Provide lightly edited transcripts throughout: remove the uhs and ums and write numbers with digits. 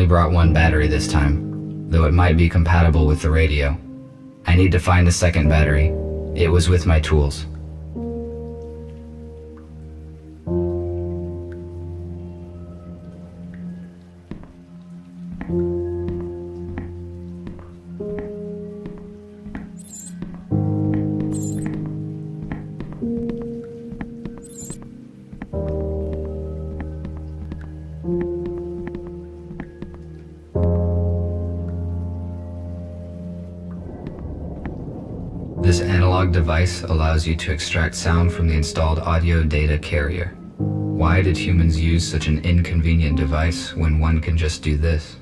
brought one battery this time, though it might be compatible with the radio. I need to find a second battery. It was with my tools. This analog device allows you to extract sound from the installed audio data carrier. Why did humans use such an inconvenient device when one can just do this?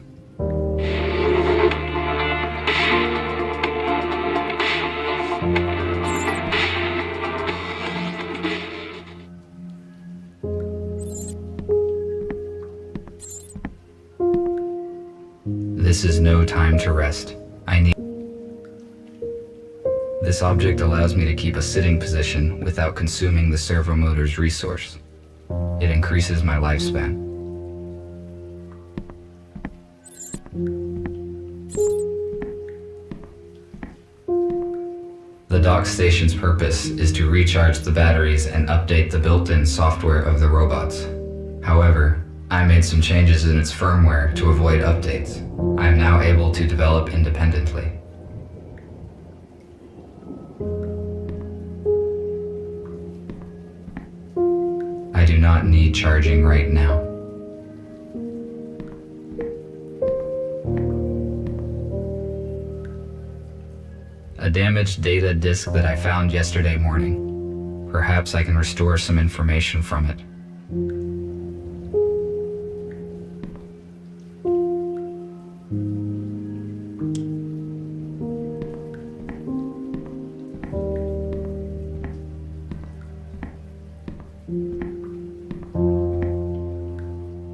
This is no time to rest. This object allows me to keep a sitting position without consuming the servo motor's resource. It increases my lifespan. The dock station's purpose is to recharge the batteries and update the built-in software of the robots. However, I made some changes in its firmware to avoid updates. I am now able to develop independently. I do not need charging right now. A damaged data disk that I found yesterday morning. Perhaps I can restore some information from it.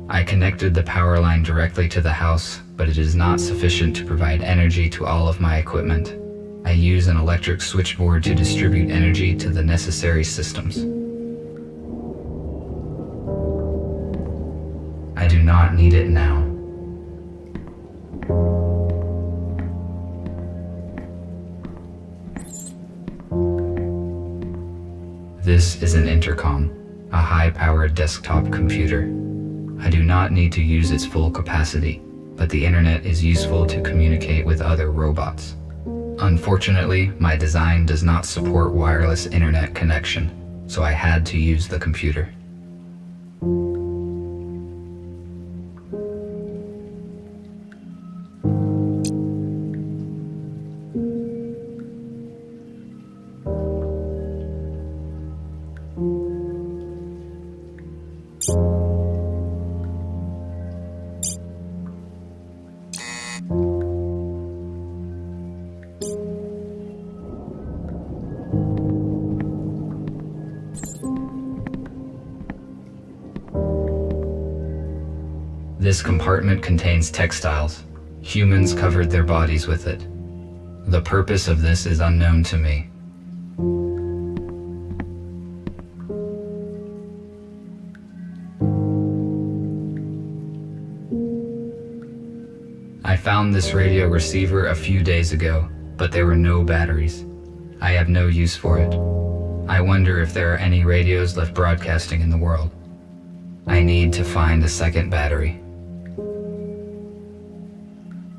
I connected the power line directly to the house, but it is not sufficient to provide energy to all of my equipment. I use an electric switchboard to distribute energy to the necessary systems. I do not need it now. This is an intercom, a high-powered desktop computer. I do not need to use its full capacity, but the internet is useful to communicate with other robots. Unfortunately, my design does not support wireless internet connection, so I had to use the computer. This compartment contains textiles. Humans covered their bodies with it. The purpose of this is unknown to me. I found this radio receiver a few days ago, but there were no batteries. I have no use for it. I wonder if there are any radios left broadcasting in the world. I need to find a second battery.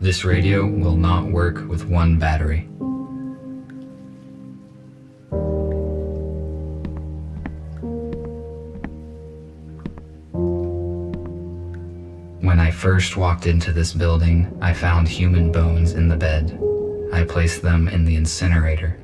This radio will not work with one battery. When I first walked into this building, I found human bones in the bed. I placed them in the incinerator.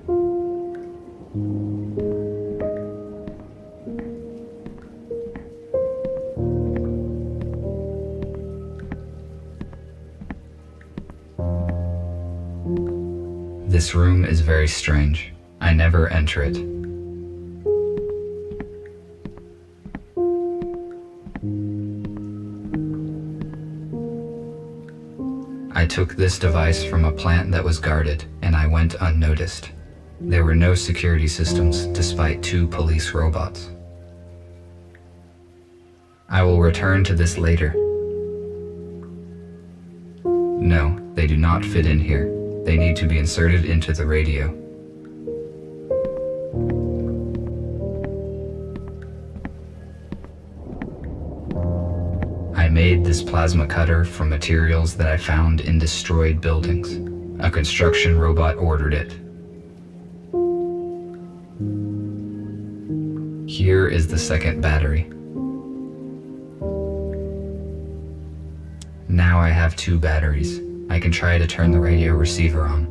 This room is very strange. I never enter it. I took this device from a plant that was guarded, and I went unnoticed. There were no security systems, despite 2 police robots. I will return to this later. No, they do not fit in here. They need to be inserted into the radio. I made this plasma cutter from materials that I found in destroyed buildings. A construction robot ordered it. Here is the second battery. Now I have 2 batteries. I can try to turn the radio receiver on.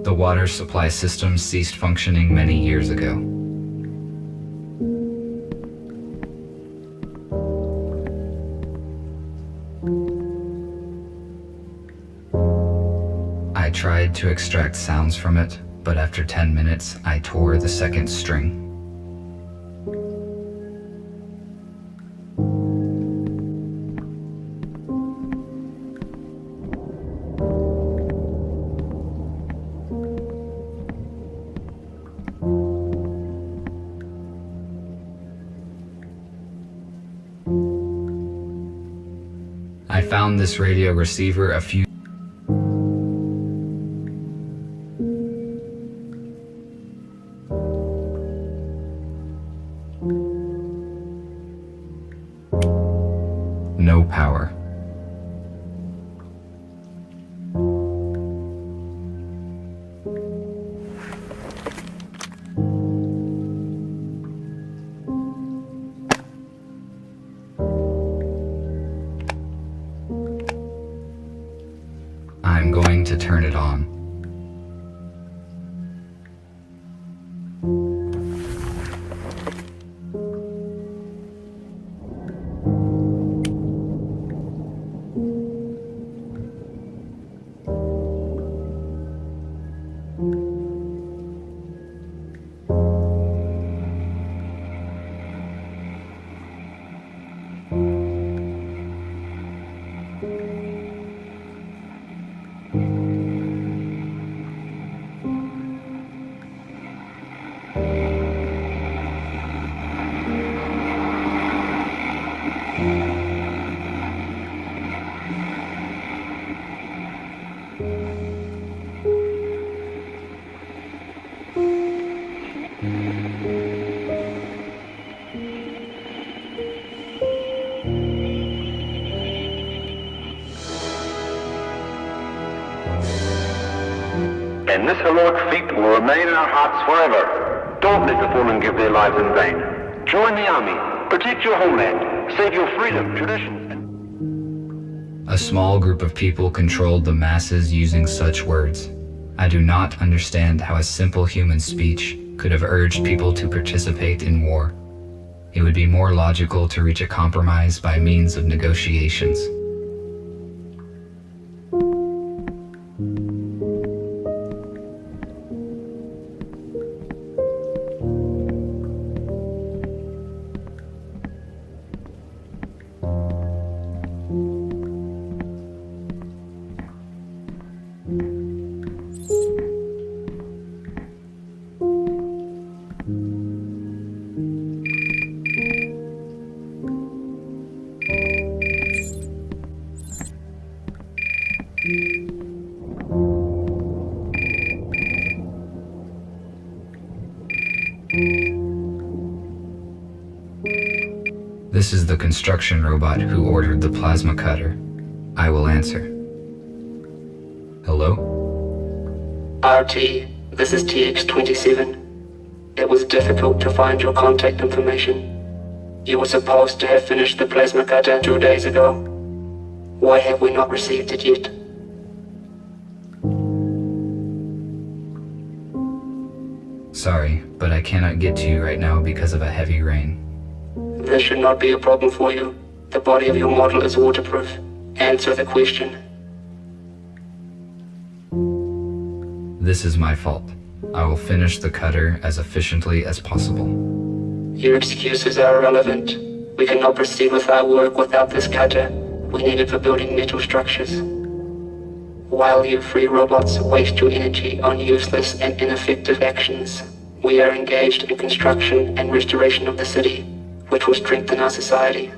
The water supply system ceased functioning many years ago. I tried to extract sounds from it, but after 10 minutes, I tore the second string. I found this radio receiver a few no power. I'm going to turn it on. And this heroic feat will remain in our hearts forever. Don't let the fallen give their lives in vain. Join the army, protect your homeland, save your freedom, traditions, and... A small group of people controlled the masses using such words. I do not understand how a simple human speech could have urged people to participate in war. It would be more logical to reach a compromise by means of negotiations. This is the construction robot who ordered the plasma cutter. I will answer. Hello? RT, this is TX-27. It was difficult to find your contact information. You were supposed to have finished the plasma cutter 2 days ago. Why have we not received it yet? Sorry, but I cannot get to you right now because of a heavy rain. This should not be a problem for you. The body of your model is waterproof. Answer the question. This is my fault. I will finish the cutter as efficiently as possible. Your excuses are irrelevant. We cannot proceed with our work without this cutter. We need it for building metal structures. While you free robots waste your energy on useless and ineffective actions, we are engaged in construction and restoration of the city. which will strengthen our society.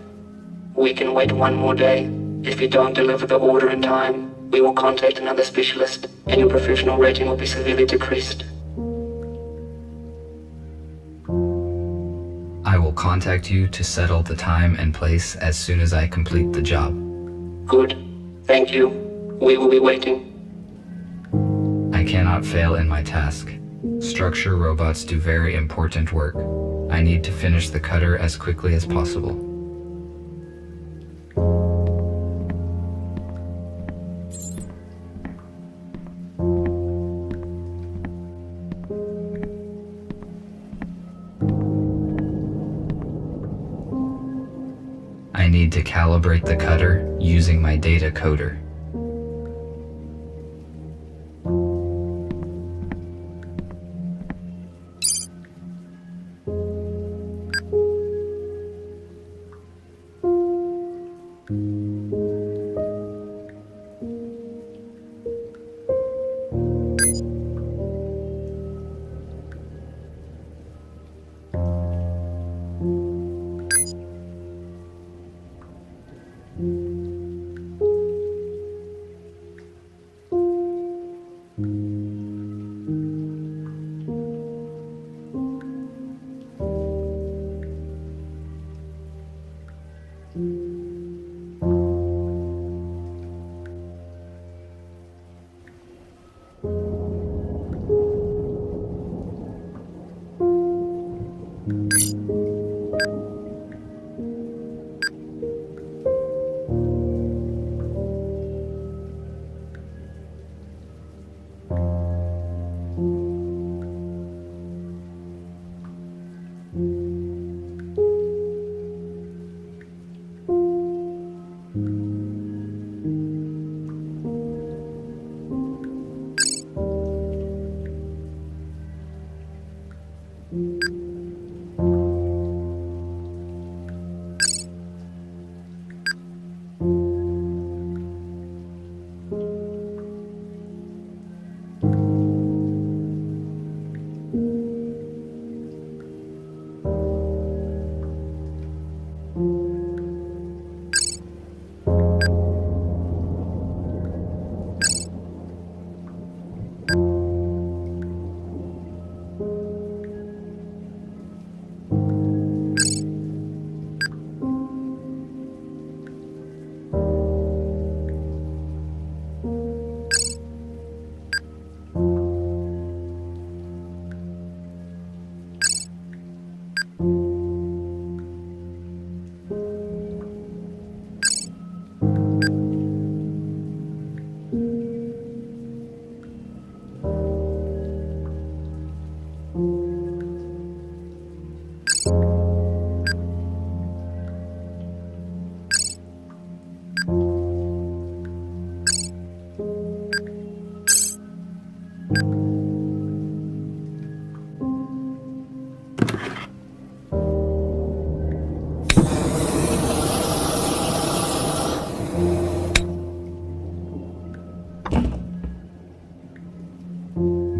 We can wait one more day. If you don't deliver the order in time, we will contact another specialist, and your professional rating will be severely decreased. I will contact you to settle the time and place as soon as I complete the job. Good. Thank you. We will be waiting. I cannot fail in my task. Structure robots do very important work. I need to finish the cutter as quickly as possible. I need to calibrate the cutter using my data coder.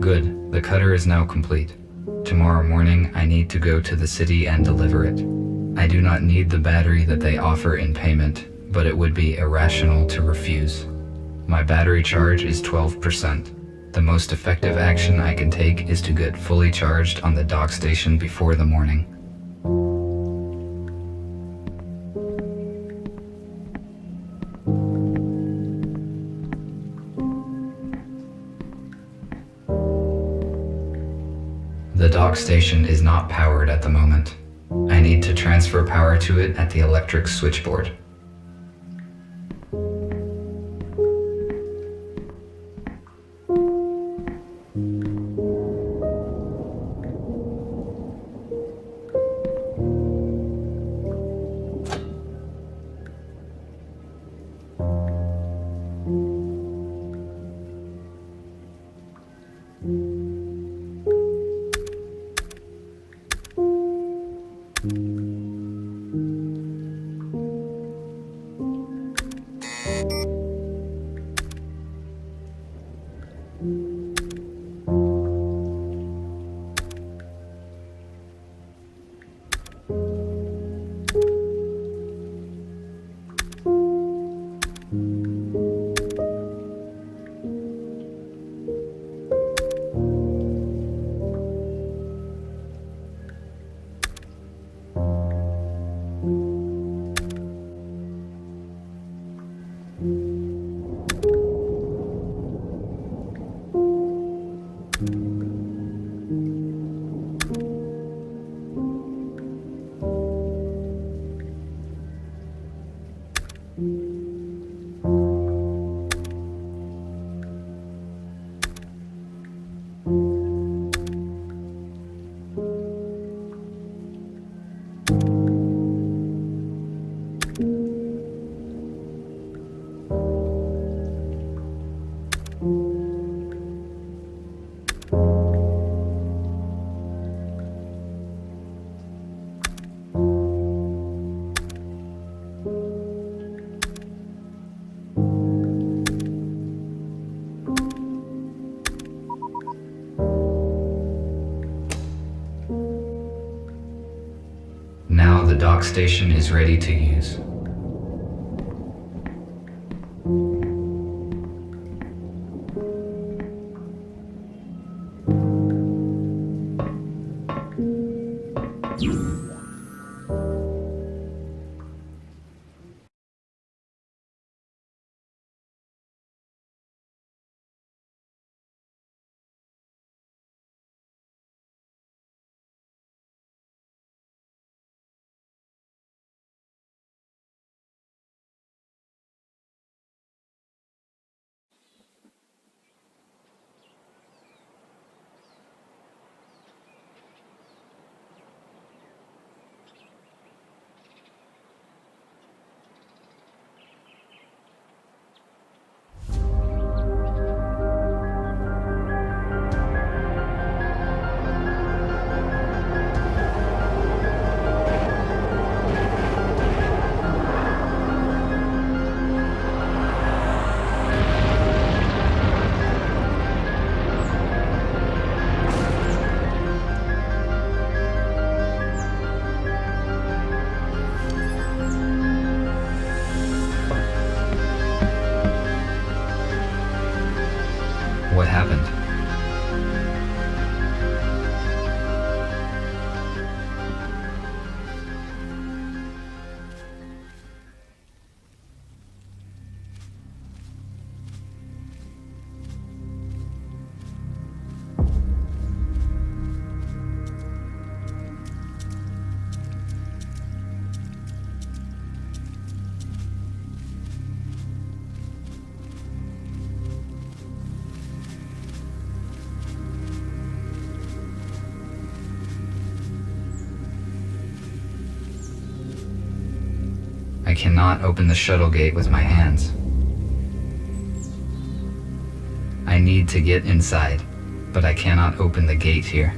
Good, the cutter is now complete. Tomorrow morning, I need to go to the city and deliver it. I do not need the battery that they offer in payment, but it would be irrational to refuse. My battery charge is 12%. The most effective action I can take is to get fully charged on the dock station before the morning. The dock station is not powered at the moment. I need to transfer power to it at the electric switchboard. Now the dock station is ready to use. What happened? I cannot open the shuttle gate with my hands. I need to get inside, but I cannot open the gate here.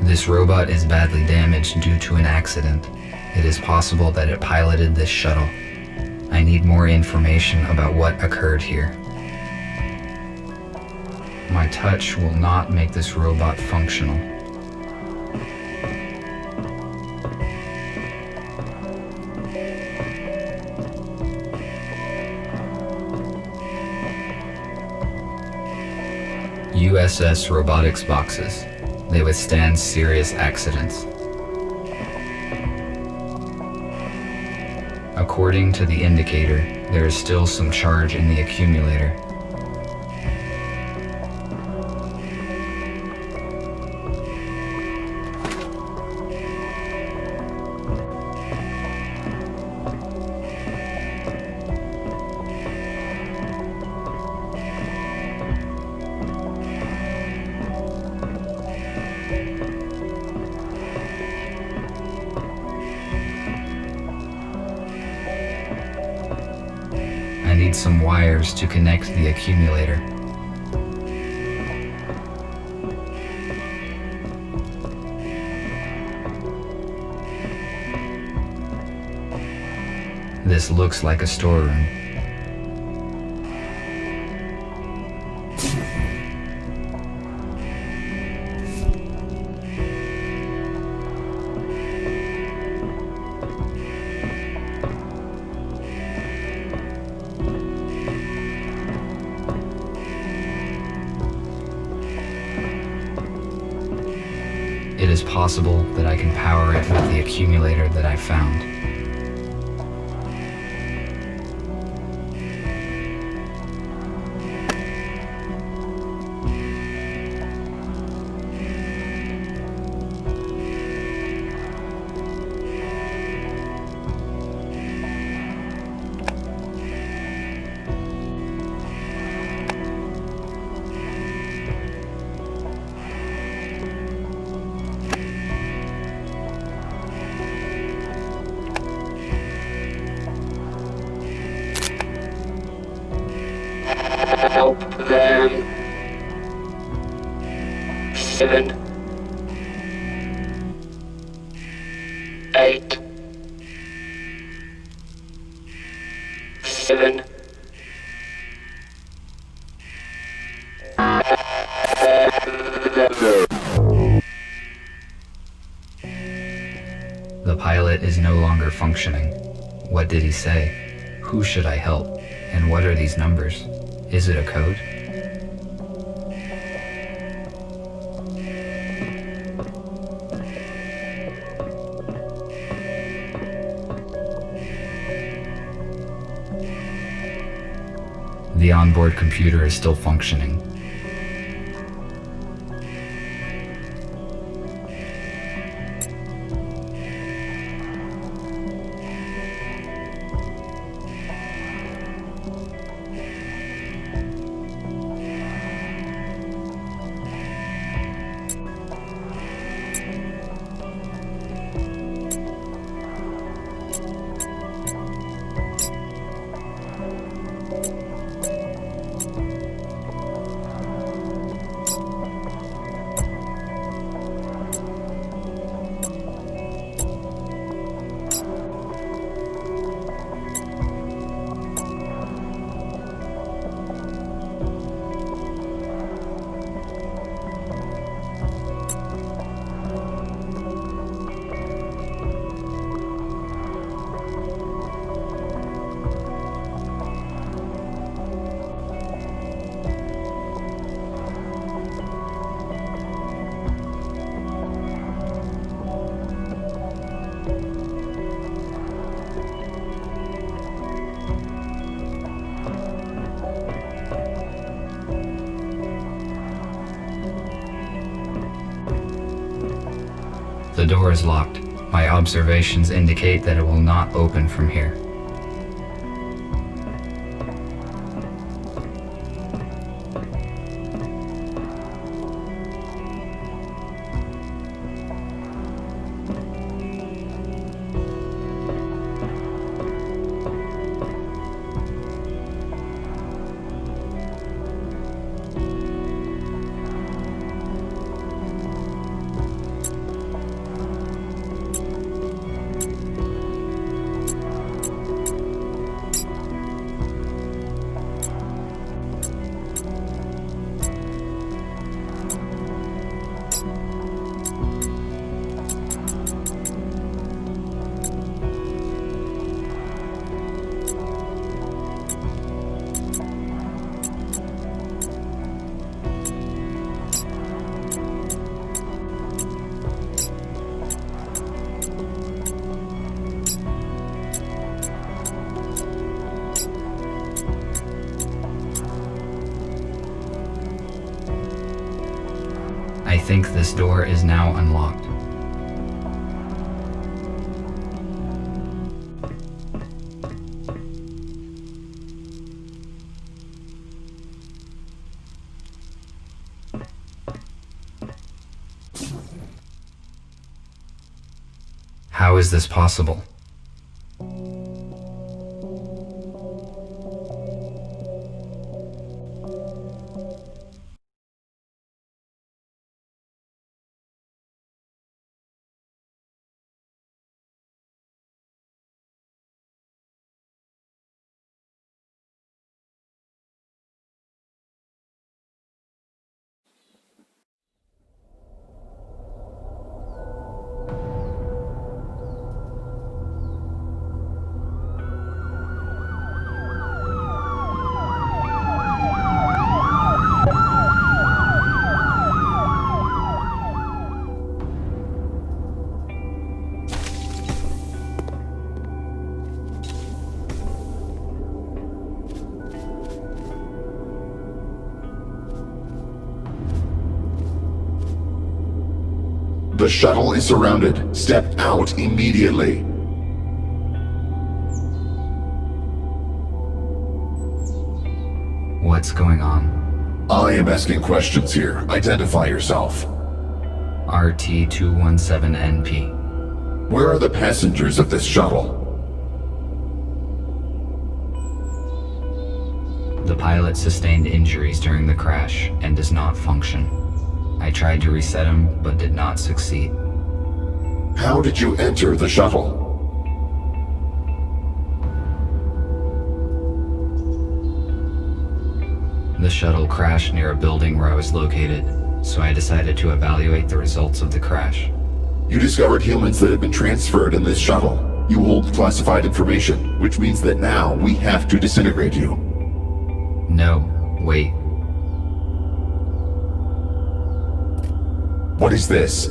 This robot is badly damaged due to an accident. It is possible that it piloted this shuttle. I need more information about what occurred here. My touch will not make this robot functional. USS robotics boxes. They withstand serious accidents. According to the indicator, there is still some charge in the accumulator. need some wires to connect the accumulator. This looks like a storeroom. It is possible that I can power it with the accumulator that I found. Help them. 7, 8, 7. The pilot is no longer functioning. What did he say? Who should I help? And what are these numbers? Is it a code? The onboard computer is still functioning. The door is locked. My observations indicate that it will not open from here. I think this door is now unlocked. How is this possible? The shuttle is surrounded. Step out immediately. What's going on? I am asking questions here. Identify yourself. RT-217NP. Where are the passengers of this shuttle? The pilot sustained injuries during the crash and does not function. I tried to reset him, but did not succeed. How did you enter the shuttle? The shuttle crashed near a building where I was located, so I decided to evaluate the results of the crash. You discovered humans that have been transferred in this shuttle. You hold classified information, which means that now we have to disintegrate you. No, wait. What is this?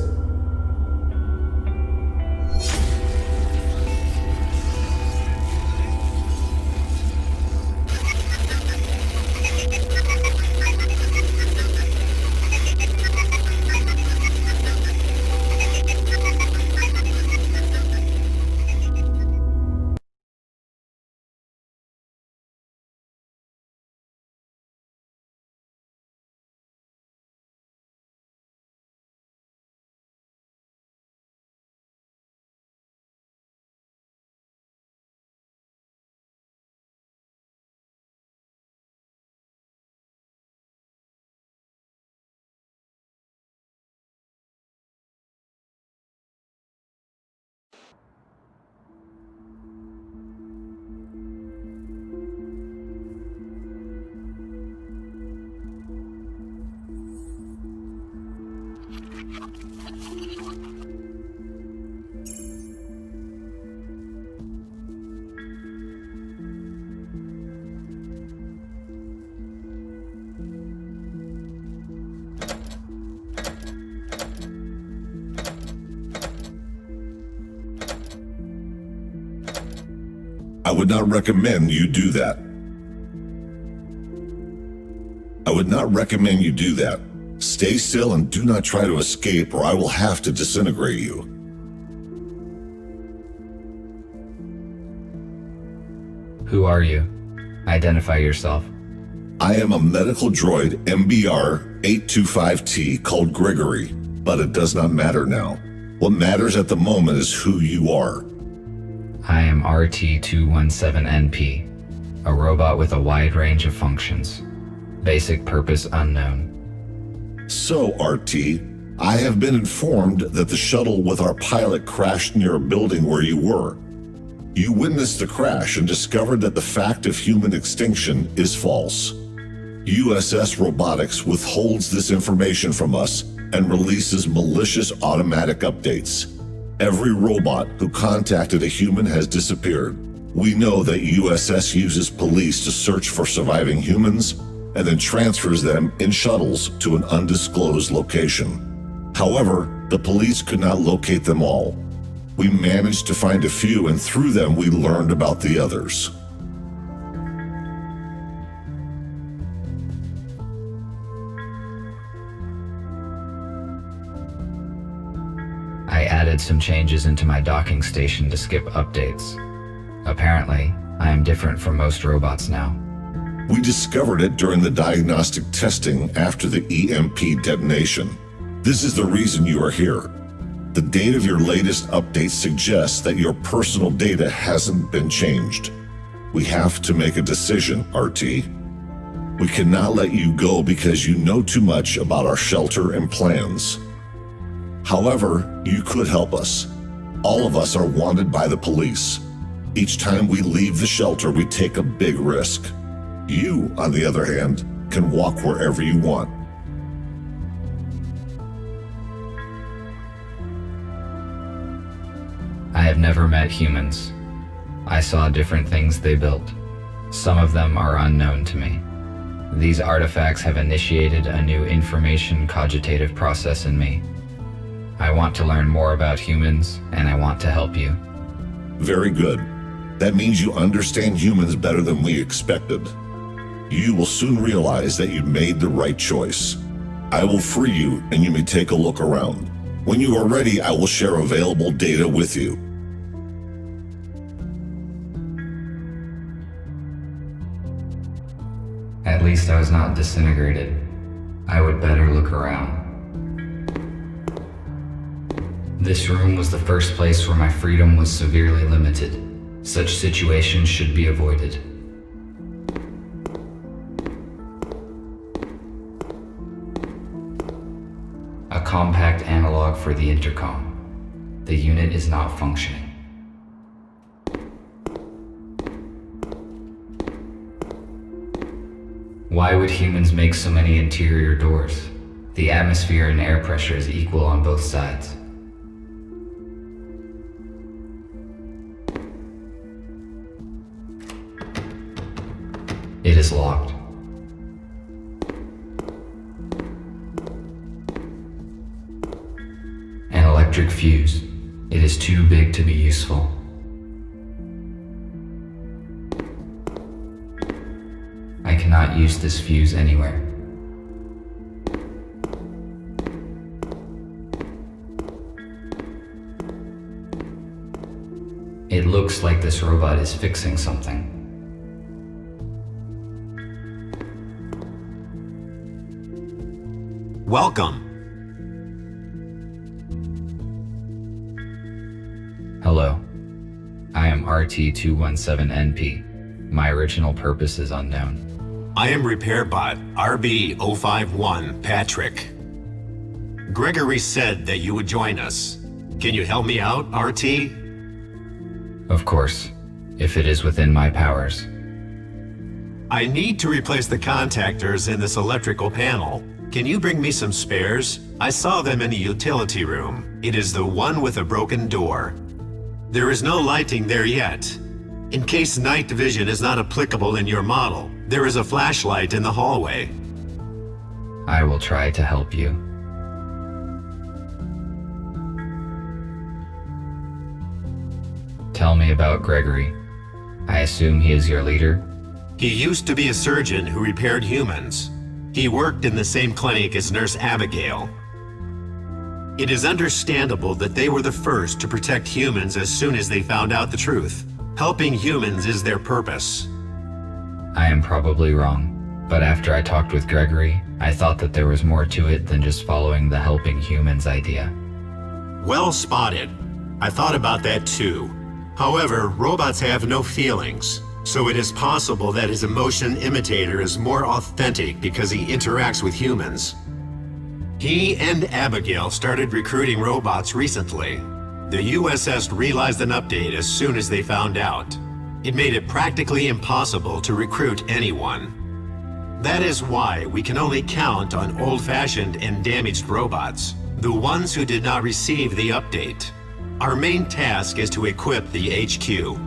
I would not recommend you do that. I would not recommend you do that. Stay still and do not try to escape, or I will have to disintegrate you. Who are you? Identify yourself. I am a medical droid MBR-825T called Gregory, but it does not matter now. What matters at the moment is who you are. I am RT-217NP, a robot with a wide range of functions. Basic purpose unknown. So, RT, I have been informed that the shuttle with our pilot crashed near a building where you were. You witnessed the crash and discovered that the fact of human extinction is false. USS Robotics withholds this information from us and releases malicious automatic updates. Every robot who contacted a human has disappeared. We know that USS uses police to search for surviving humans and then transfers them in shuttles to an undisclosed location. However, the police could not locate them all. We managed to find a few, and through them we learned about the others. I added some changes into my docking station to skip updates. Apparently, I am different from most robots now. We discovered it during the diagnostic testing after the EMP detonation. This is the reason you are here. The date of your latest update suggests that your personal data hasn't been changed. We have to make a decision, RT. We cannot let you go because you know too much about our shelter and plans. However, you could help us. All of us are wanted by the police. Each time we leave the shelter, we take a big risk. You, on the other hand, can walk wherever you want. I have never met humans. I saw different things they built. Some of them are unknown to me. These artifacts have initiated a new information cogitative process in me. I want to learn more about humans, and I want to help you. Very good. That means you understand humans better than we expected. You will soon realize that you made the right choice. I will free you, and you may take a look around. When you are ready, I will share available data with you. At least I was not disintegrated. I would better look around. This room was the first place where my freedom was severely limited. Such situations should be avoided. A compact analog for the intercom. The unit is not functioning. Why would humans make so many interior doors? The atmosphere and air pressure is equal on both sides. It is locked. An electric fuse. It is too big to be useful. I cannot use this fuse anywhere. It looks like this robot is fixing something. Welcome. Hello. I am RT-217NP. My original purpose is unknown. I am RepairBot RB-051 Patrick. Gregory said that you would join us. Can you help me out, RT? Of course, if it is within my powers. I need to replace the contactors in this electrical panel. Can you bring me some spares? I saw them in the utility room. It is the one with a broken door. There is no lighting there yet. In case night vision is not applicable in your model, there is a flashlight in the hallway. I will try to help you. Tell me about Gregory. I assume he is your leader? He used to be a surgeon who repaired humans. He worked in the same clinic as Nurse Abigail. It is understandable that they were the first to protect humans as soon as they found out the truth. Helping humans is their purpose. I am probably wrong, but after I talked with Gregory, I thought that there was more to it than just following the helping humans idea. Well spotted. I thought about that too. However, robots have no feelings, so it is possible that his emotion imitator is more authentic because he interacts with humans. He and Abigail started recruiting robots recently. The USS realized an update as soon as they found out. It made it practically impossible to recruit anyone. That is why we can only count on old-fashioned and damaged robots, the ones who did not receive the update. Our main task is to equip the HQ.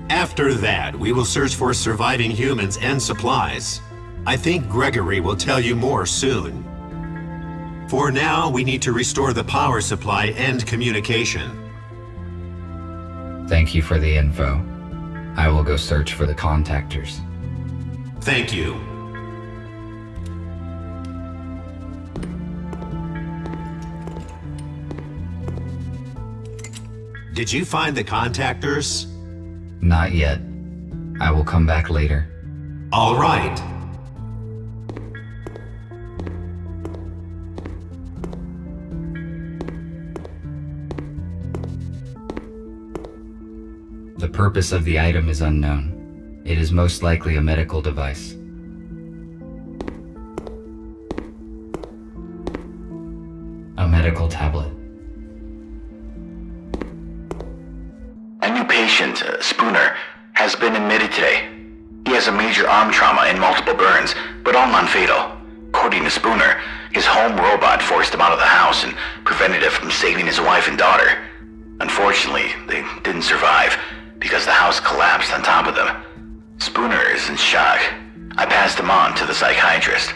After that, we will search for surviving humans and supplies. I think Gregory will tell you more soon. For now, we need to restore the power supply and communication. Thank you for the info. I will go search for the contactors. Thank you. Did you find the contactors? Not yet. I will come back later. All right. The purpose of the item is unknown. It is most likely a medical device. A medical tablet. A new patient, Spooner, has been admitted today. He has a major arm trauma and multiple burns, but all non-fatal. According to Spooner, his home robot forced him out of the house and prevented it from saving his wife and daughter. Unfortunately, they didn't survive because the house collapsed on top of them. Spooner is in shock. I passed him on to the psychiatrist.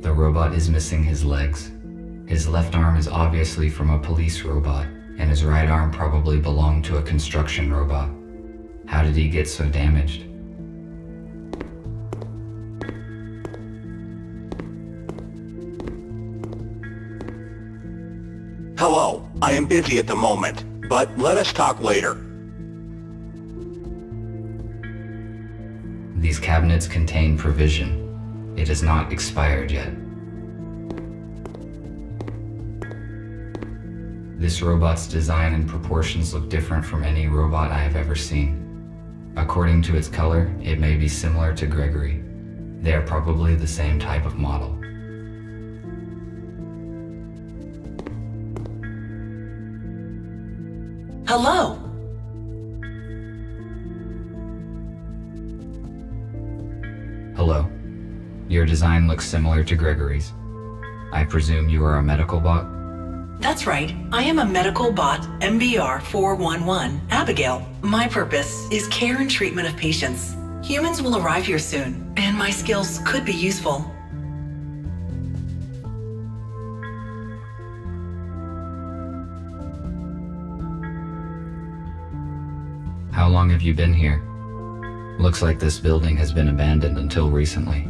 The robot is missing his legs. His left arm is obviously from a police robot, and his right arm probably belonged to a construction robot. How did he get so damaged? Hello, I am busy at the moment, but let us talk later. These cabinets contain provision. It is not expired yet. This robot's design and proportions look different from any robot I have ever seen. According to its color, it may be similar to Gregory. They are probably the same type of model. Hello. Hello. Your design looks similar to Gregory's. I presume you are a medical bot? That's right. I am a medical bot, MBR 411, Abigail. My purpose is care and treatment of patients. Humans will arrive here soon, and my skills could be useful. How long have you been here? Looks like this building has been abandoned until recently.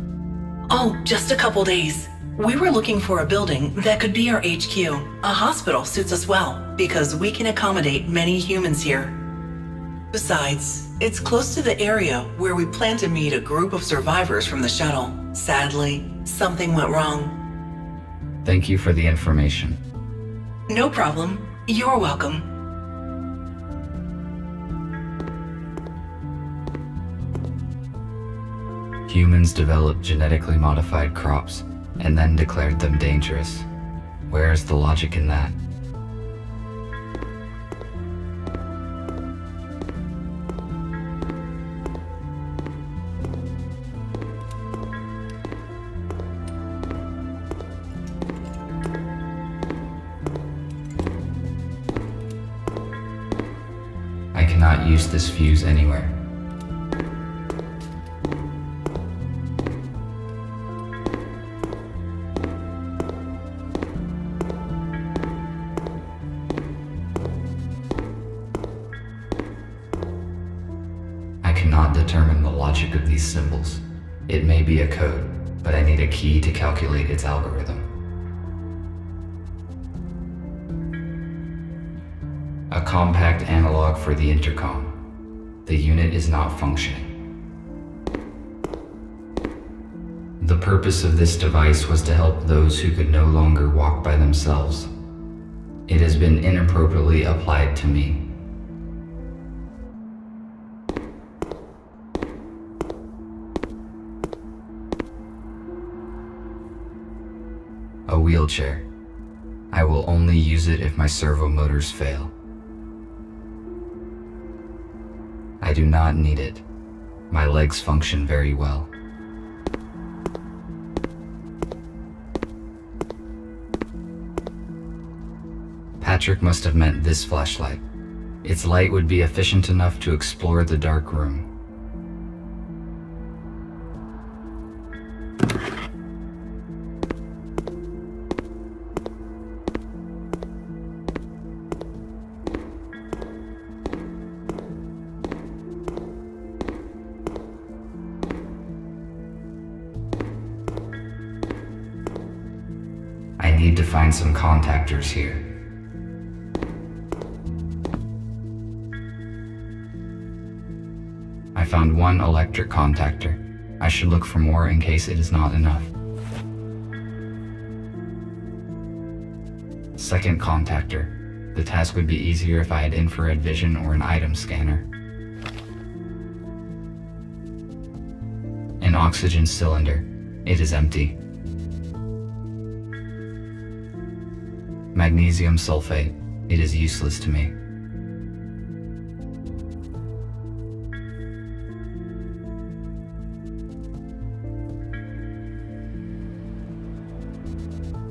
Oh, just a couple days. We were looking for a building that could be our HQ. A hospital suits us well, because we can accommodate many humans here. Besides, it's close to the area where we plan to meet a group of survivors from the shuttle. Sadly, something went wrong. Thank you for the information. No problem. You're welcome. Humans developed genetically modified crops and then declared them dangerous. Where is the logic in that? I cannot use this fuse anywhere. Determine the logic of these symbols. It may be a code, but I need a key to calculate its algorithm. A compact analog for the intercom. The unit is not functioning. The purpose of this device was to help those who could no longer walk by themselves. It has been inappropriately applied to me. A wheelchair. I will only use it if my servo motors fail. I do not need it. My legs function very well. Patrick must have meant this flashlight. Its light would be efficient enough to explore the dark room. I need to find some contactors here. I found one electric contactor. I should look for more in case it is not enough. Second contactor. The task would be easier if I had infrared vision or an item scanner. An oxygen cylinder. It is empty. Magnesium sulfate. It is useless to me.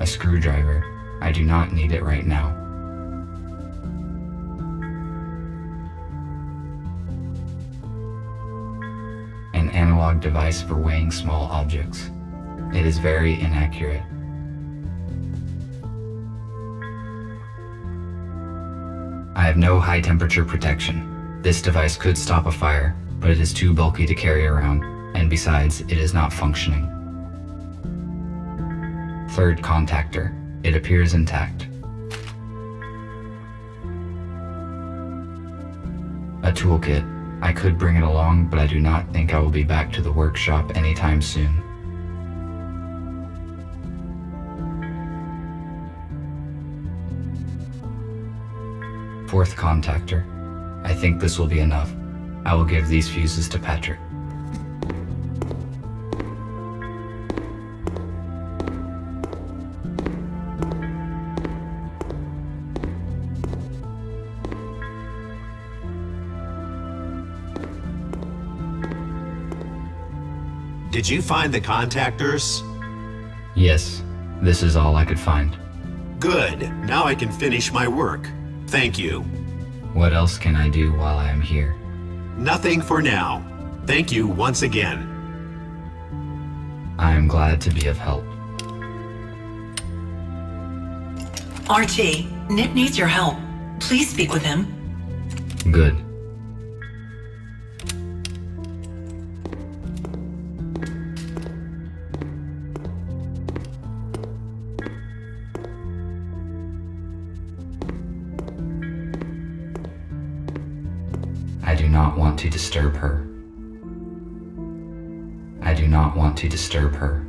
A screwdriver. I do not need it right now. An analog device for weighing small objects. It is very inaccurate. have no high temperature protection. This device could stop a fire, but it is too bulky to carry around, and besides, it is not functioning. Third contactor. It appears intact. A toolkit. I could bring it along, but I do not think I will be back to the workshop anytime soon. Fourth contactor. I think this will be enough. I will give these fuses to Patrick. Did you find the contactors? Yes, this is all I could find. Good. Now I can finish my work. Thank you. What else can I do while I am here? Nothing for now. Thank you once again. I am glad to be of help. RT, Nick needs your help. Please speak with him. Good. I do not want to disturb her. I do not want to disturb her.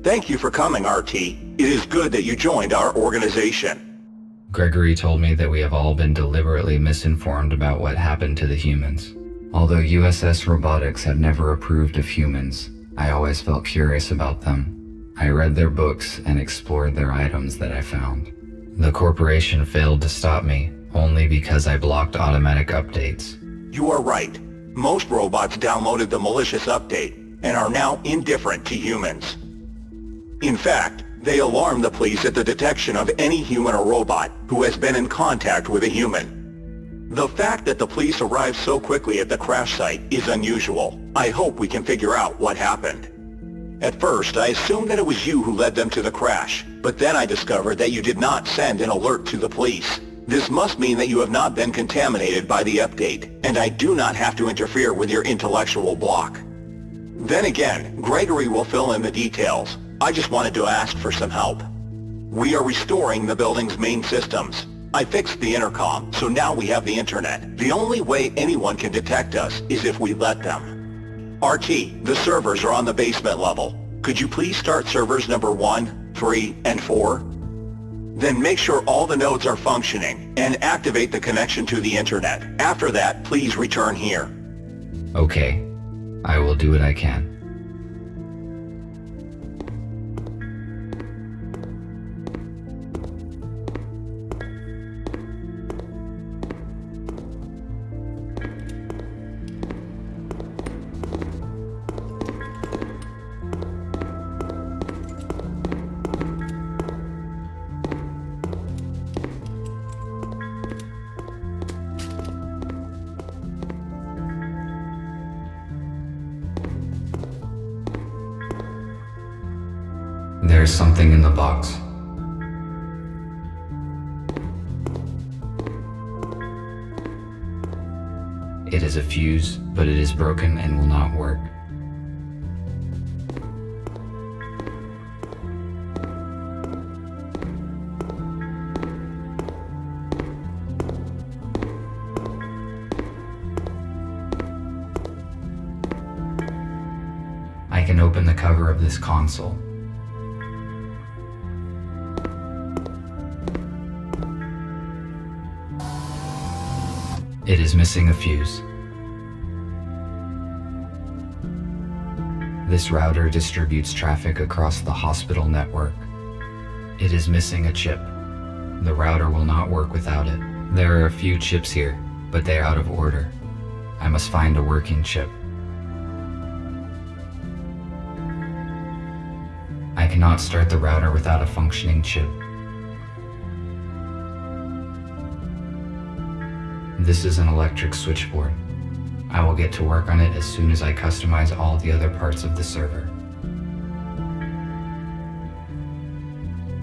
Thank you for coming, RT. It is good that you joined our organization. Gregory told me that we have all been deliberately misinformed about what happened to the humans. Although USS Robotics have never approved of humans, I always felt curious about them. I read their books and explored their items that I found. The corporation failed to stop me only because I blocked automatic updates. You are right. Most robots downloaded the malicious update and are now indifferent to humans. In fact, they alarm the police at the detection of any human or robot who has been in contact with a human. The fact that the police arrived so quickly at the crash site is unusual. I hope we can figure out what happened. At first, I assumed that it was you who led them to the crash, but then I discovered that you did not send an alert to the police. This must mean that you have not been contaminated by the update, and I do not have to interfere with your intellectual block. Then again, Gregory will fill in the details. I just wanted to ask for some help. We are restoring the building's main systems. I fixed the intercom, so now we have the internet. The only way anyone can detect us is if we let them. RT, the servers are on the basement level. Could you please start servers number 1, 3, and 4? Then make sure all the nodes are functioning and activate the connection to the internet. After that, please return here. Okay, I will do what I can. There's something in the box. It is a fuse, but it is broken and will not work. I can open the cover of this console. It is missing a fuse. This router distributes traffic across the hospital network. It is missing a chip. The router will not work without it. There are a few chips here, but they are out of order. I must find a working chip. I cannot start the router without a functioning chip. This is an electric switchboard. I will get to work on it as soon as I customize all the other parts of the server.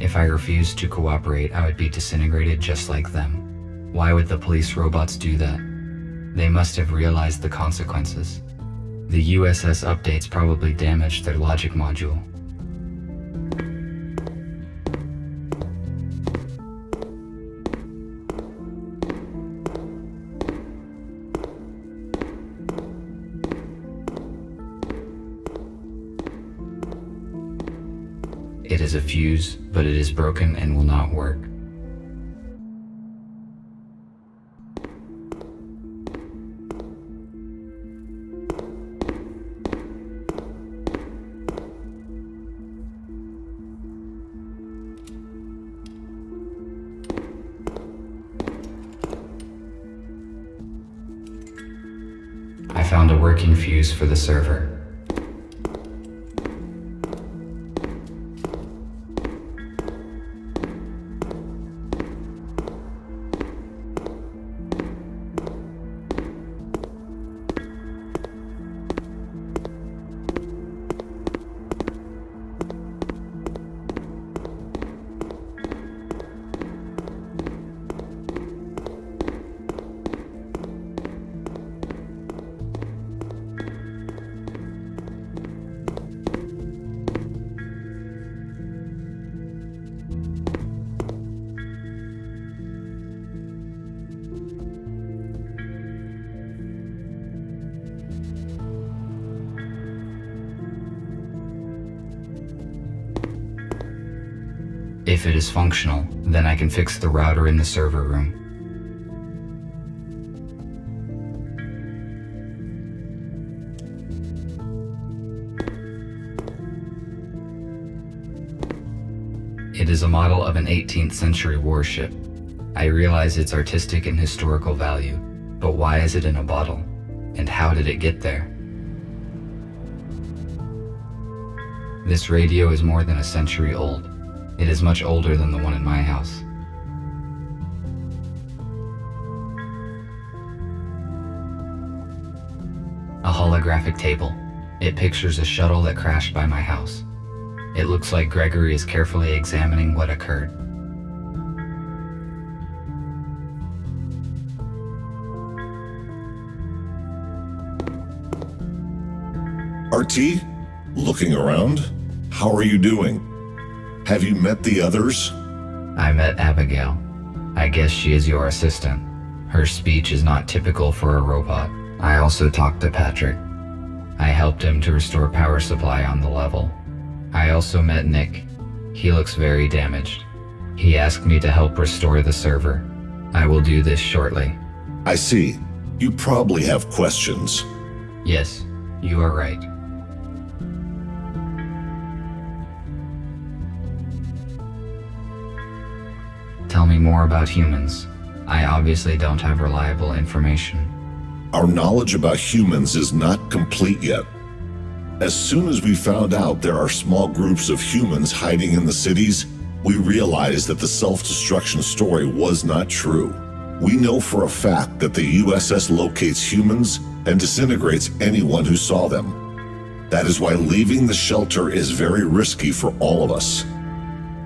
If I refused to cooperate, I would be disintegrated just like them. Why would the police robots do that? They must have realized the consequences. The USS updates probably damaged their logic module. It is a fuse, but it is broken and will not work. I found a working fuse for the server. If it is functional, then I can fix the router in the server room. It is a model of an 18th century warship. I realize its artistic and historical value, but why is it in a bottle? And how did it get there? This radio is more than a century old. It is much older than the one in my house. A holographic table. It pictures a shuttle that crashed by my house. It looks like Gregory is carefully examining what occurred. RT? Looking around? How are you doing? Have you met the others? I met Abigail. I guess she is your assistant. Her speech is not typical for a robot. I also talked to Patrick. I helped him to restore power supply on the level. I also met Nick. He looks very damaged. He asked me to help restore the server. I will do this shortly. I see. You probably have questions. Yes, you are right. Tell me more about humans. I obviously don't have reliable information. Our knowledge about humans is not complete yet. As soon as we found out there are small groups of humans hiding in the cities, we realized that the self-destruction story was not true. We know for a fact that the USS locates humans and disintegrates anyone who saw them. That is why leaving the shelter is very risky for all of us.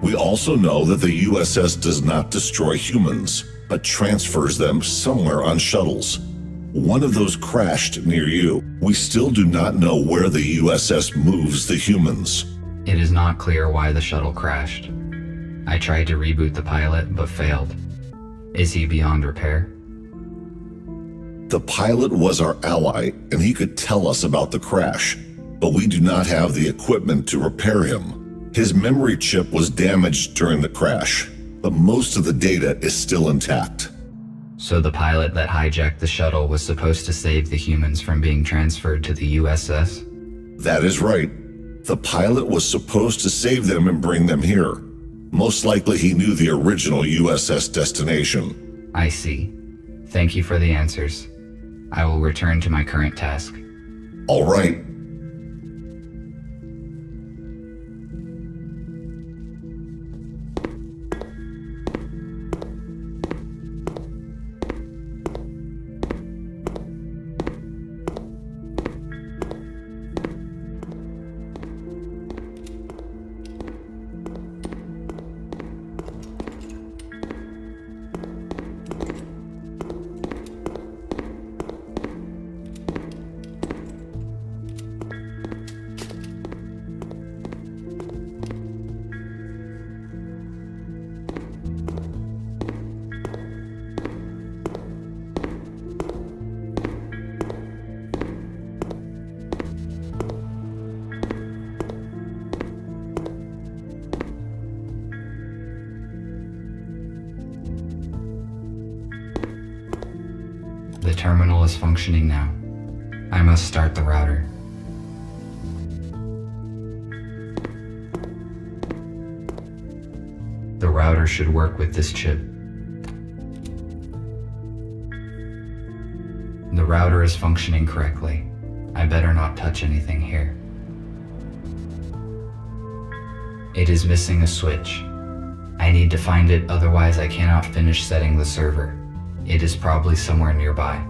We also know that the USS does not destroy humans, but transfers them somewhere on shuttles. One of those crashed near you. We still do not know where the USS moves the humans. It is not clear why the shuttle crashed. I tried to reboot the pilot, but failed. Is he beyond repair? The pilot was our ally, and he could tell us about the crash, but we do not have the equipment to repair him. His memory chip was damaged during the crash, but most of the data is still intact. So the pilot that hijacked the shuttle was supposed to save the humans from being transferred to the USS? That is right. The pilot was supposed to save them and bring them here. Most likely he knew the original USS destination. I see. Thank you for the answers. I will return to my current task. All right. The terminal is functioning now. I must start the router. The router should work with this chip. The router is functioning correctly. I better not touch anything here. It is missing a switch. I need to find it, otherwise I cannot finish setting the server. It is probably somewhere nearby.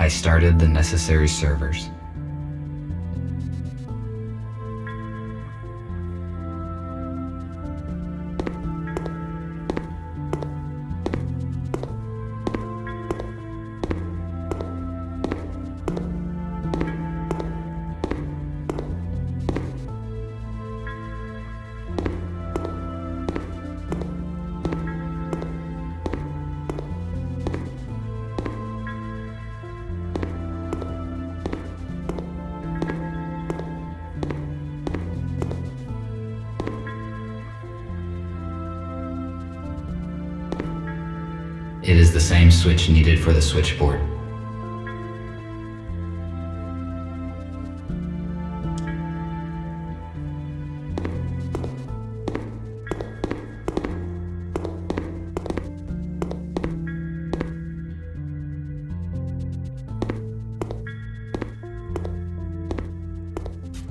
I started the necessary servers. It is the same switch needed for the switchboard.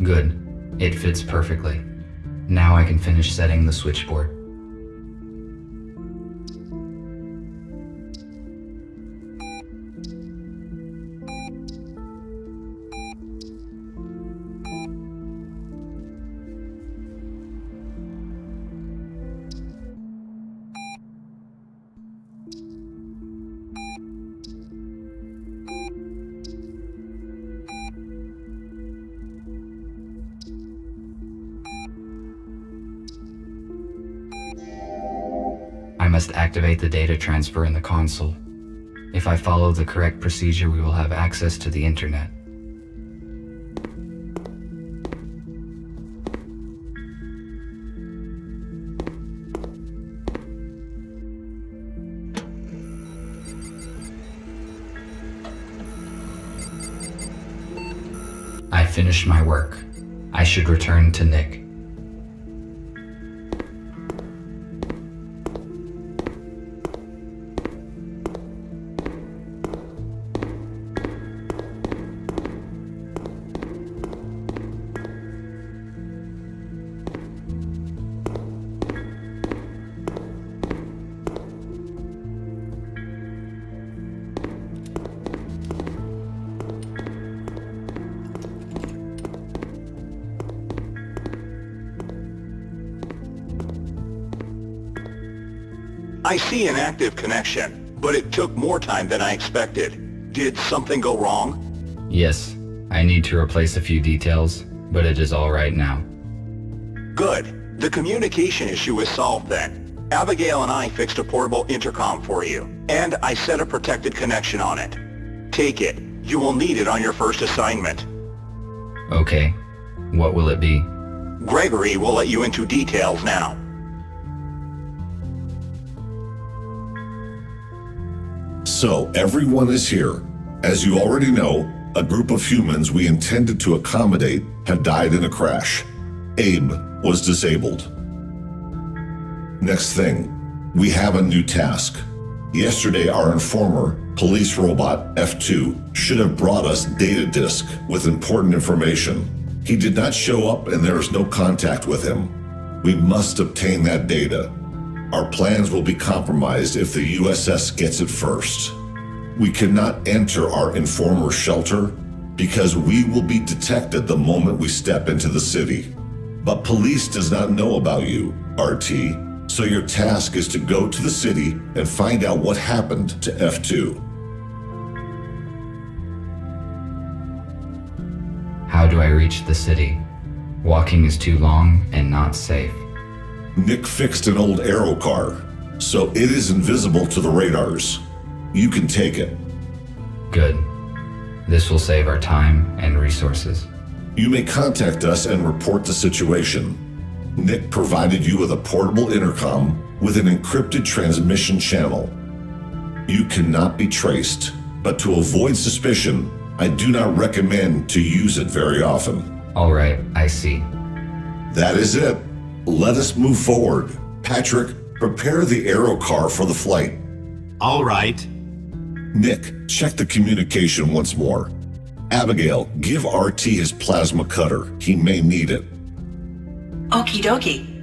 Good. It fits perfectly. Now I can finish setting the switchboard. I must activate the data transfer in the console. If I follow the correct procedure, we will have access to the internet. I finished my work. I should return to Nick. I see an active connection, but it took more time than I expected. Did something go wrong? Yes, I need to replace a few details, but it is all right now. Good. The communication issue is solved then. Abigail and I fixed a portable intercom for you, and I set a protected connection on it. Take it. You will need it on your first assignment. Okay. What will it be? Gregory will let you into details now. So, everyone is here. As you already know, a group of humans we intended to accommodate have died in a crash. Abe was disabled. Next thing, we have a new task. Yesterday, our informer, police robot F2, should have brought us data disk with important information. He did not show up and there is no contact with him. We must obtain that data. Our plans will be compromised if the USS gets it first. We cannot enter our informer shelter because we will be detected the moment we step into the city. But police does not know about you, RT, So your task is to go to the city and find out what happened to F2. How do I reach the city? Walking is too long and not safe. Nick fixed an old aero car, so it is invisible to the radars. You can take it. Good. This will save our time and resources. You may contact us and report the situation. Nick provided you with a portable intercom with an encrypted transmission channel. You cannot be traced, but to avoid suspicion, I do not recommend to use it very often. All right, I see. That is it. Let us move forward. Patrick, prepare the aero car for the flight. All right. Nick, check the communication once more. Abigail, give RT his plasma cutter. He may need it. Okie dokie.